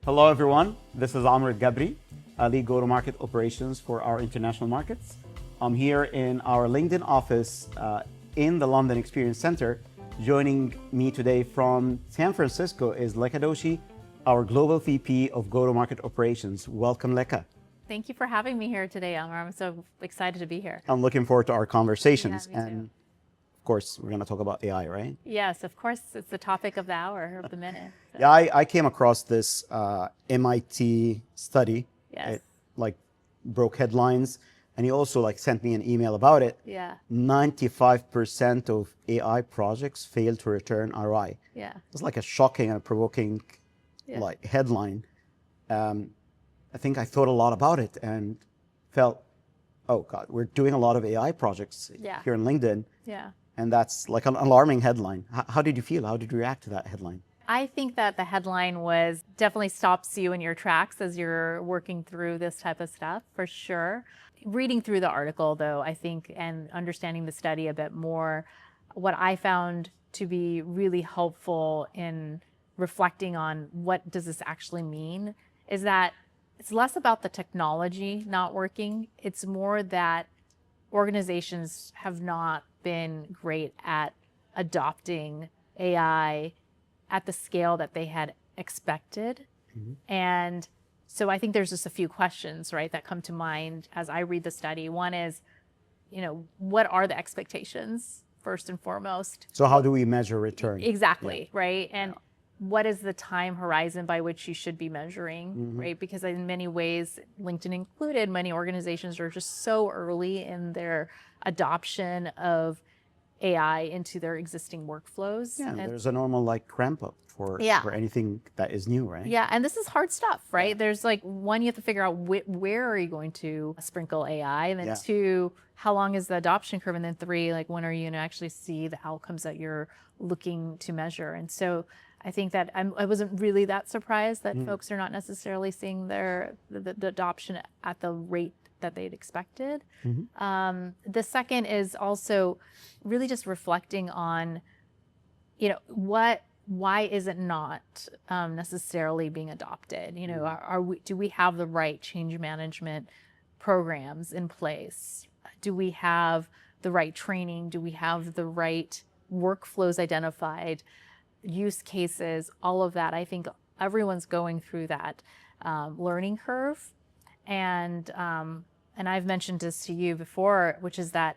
Hello, everyone. This is Elgabry. I lead go-to-market operations for our international markets. I'm here in our LinkedIn office in the London Experience Center. Joining me today from San Francisco is Lekha Doshi, our Global VP of Go-to-Market Operations. Welcome, Lekha. Thank you for having me here today, Elmer. I'm so excited to be here. I'm looking forward to our conversations. Yeah, me too. And of course, we're going to talk about AI, right? Yes, of course. It's the topic of the hour, of the minute. So. Yeah, I came across this MIT study. Yes. It broke headlines, and he also sent me an email about it. Yeah. 95% of AI projects fail to return ROI. Yeah. It's like a shocking and provoking headline. I think I thought a lot about it and felt, oh God, we're doing a lot of AI projects here in LinkedIn. Yeah. And that's like an alarming headline. How did you feel? How did you react to that headline? I think that the headline was definitely stops you in your tracks as you're working through this type of stuff, for sure. Reading through the article, though, I think, and understanding the study a bit more, what I found to be really helpful in reflecting on what does this actually mean is that it's less about the technology not working. It's more that organizations have not been great at adopting AI at the scale that they had expected. Mm-hmm. And so I think there's just a few questions, right, that come to mind as I read the study. One is, what are the expectations first and foremost? So how do we measure return? Exactly, right? And what is the time horizon by which you should be measuring, right? Because in many ways, LinkedIn included, many organizations are just so early in their adoption of AI into their existing workflows. Yeah, and there's a normal ramp up for anything that is new, right? Yeah, and this is hard stuff, right? Yeah. There's one, you have to figure out where are you going to sprinkle AI, and then two, how long is the adoption curve, and then three, when are you going to actually see the outcomes that you're looking to measure? And so I think that I wasn't really that surprised that folks are not necessarily seeing the adoption at the rate that they'd expected. Mm-hmm. The second is also really just reflecting on, why is it not necessarily being adopted? Do we have the right change management programs in place? Do we have the right training? Do we have the right workflows identified? Use cases, all of that. I think everyone's going through that learning curve. And I've mentioned this to you before, which is that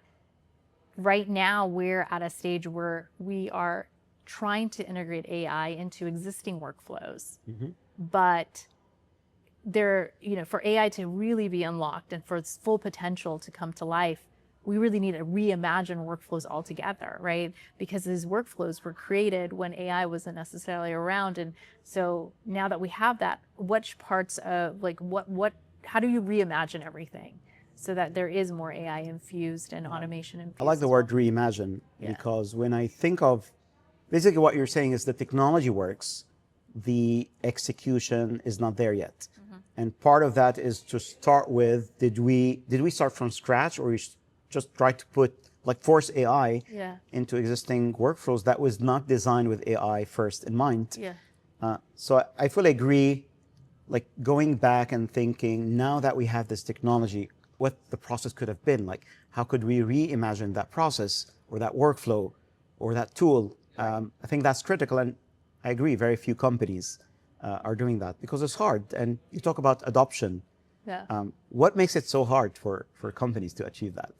right now we're at a stage where we are trying to integrate AI into existing workflows. Mm-hmm. But for AI to really be unlocked and for its full potential to come to life, we really need to reimagine workflows altogether, right? Because these workflows were created when AI wasn't necessarily around. And so now that we have that, which parts of how do you reimagine everything so that there is more AI infused and automation infused? I like the word reimagine because when I think of, basically what you're saying is the technology works, the execution is not there yet. Mm-hmm. And part of that is to start with, did we start from scratch, or just try to force AI into existing workflows that was not designed with AI first in mind? Yeah. So I fully agree, going back and thinking, now that we have this technology, what the process could have been, how could we reimagine that process or that workflow or that tool? I think that's critical, and I agree, very few companies are doing that because it's hard. And you talk about adoption. Yeah. What makes it so hard for companies to achieve that?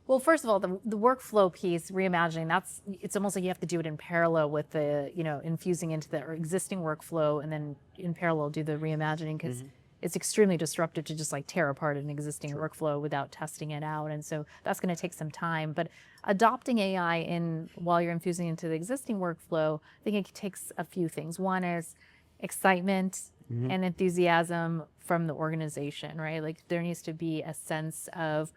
Well, first of all, the workflow piece, reimagining, it's almost like you have to do it in parallel with the, infusing into the existing workflow, and then in parallel do the reimagining, because it's extremely disruptive to just tear apart an existing workflow without testing it out. And so that's going to take some time. But adopting AI while you're infusing into the existing workflow, I think it takes a few things. One is excitement and enthusiasm from the organization, right? There needs to be a sense of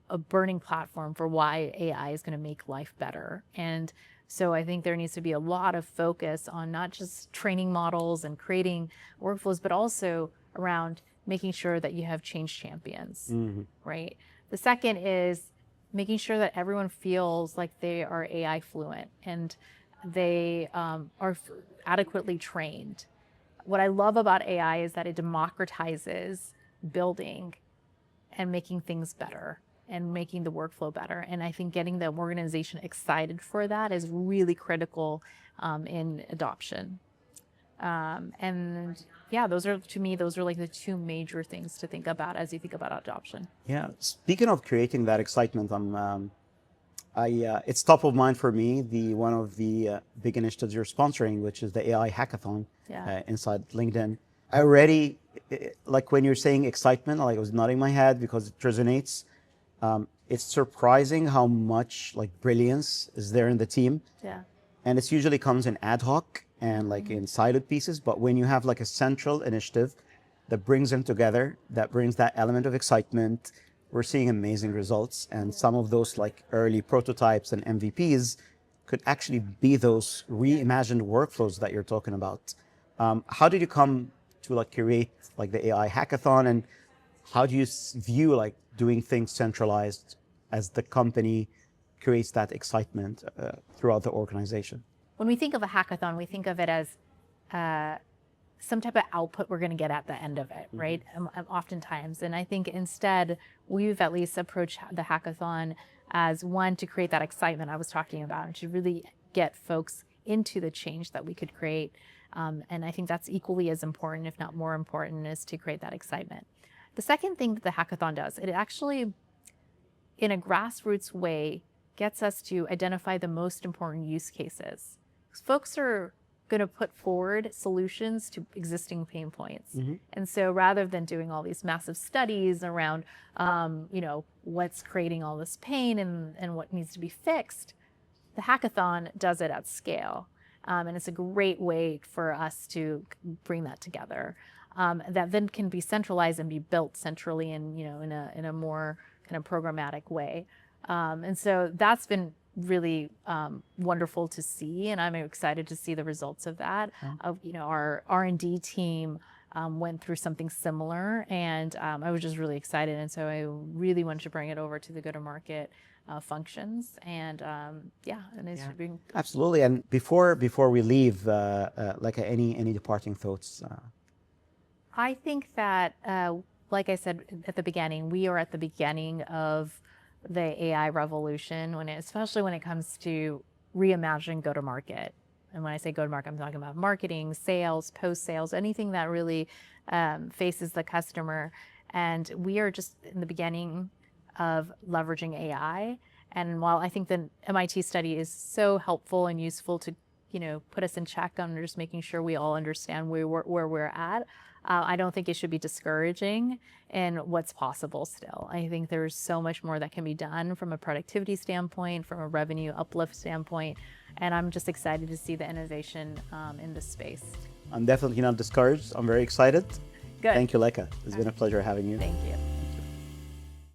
a burning platform for why AI is going to make life better. And so I think there needs to be a lot of focus on not just training models and creating workflows, but also around making sure that you have change champions, right? The second is making sure that everyone feels like they are AI fluent and they are adequately trained. what I love about AI is that it democratizes building and making things better and making the workflow better. And I think getting the organization excited for that is really critical in adoption. And yeah, those are, to me, those are like the two major things to think about as you think about adoption. Yeah. Speaking of creating that excitement, it's top of mind for me. One of the big initiatives you're sponsoring, which is the AI hackathon inside LinkedIn. I already, like when you're saying excitement, like I was nodding my head because it resonates. It's surprising how much like brilliance is there in the team. Yeah. And it usually comes in ad hoc and like in siloed pieces. But when you have like a central initiative that brings them together, that brings that element of excitement, we're seeing amazing results. And some of those like early prototypes and MVPs could actually be those reimagined workflows that you're talking about. How did you come to like create like the AI hackathon, and how do you view like doing things centralized as the company creates that excitement throughout the organization? When we think of a hackathon, we think of it as some type of output we're going to get at the end of it, right? Oftentimes. And I think instead, we've at least approached the hackathon as one, to create that excitement I was talking about, and to really get folks into the change that we could create. And I think that's equally as important, if not more important, is to create that excitement. The second thing that the hackathon does, it actually, in a grassroots way, gets us to identify the most important use cases. Folks are going to put forward solutions to existing pain points. And so rather than doing all these massive studies around, what's creating all this pain and what needs to be fixed, the hackathon does it at scale. And it's a great way for us to bring that together. That then can be centralized and be built centrally and, in a more kind of programmatic way. And so that's been really wonderful to see, and I'm excited to see the results of that. Our R&D team went through something similar, and I was just really excited, and so I really wanted to bring it over to the go-to-market functions, and and it's being absolutely. And before we leave, like any departing thoughts? I think that, like I said at the beginning, we are at the beginning of the AI revolution, especially when it comes to reimagining go-to-market. And when I say go-to-market, I'm talking about marketing, sales, post-sales, anything that really faces the customer. And we are just in the beginning of leveraging AI. And while I think the MIT study is so helpful and useful to, put us in check on just making sure we all understand where we're at, I don't think it should be discouraging in what's possible still. I think there's so much more that can be done from a productivity standpoint, from a revenue uplift standpoint, and I'm just excited to see the innovation in this space. I'm definitely not discouraged. I'm very excited. Good. Thank you, Lekha. It's been a pleasure having you. Thank you.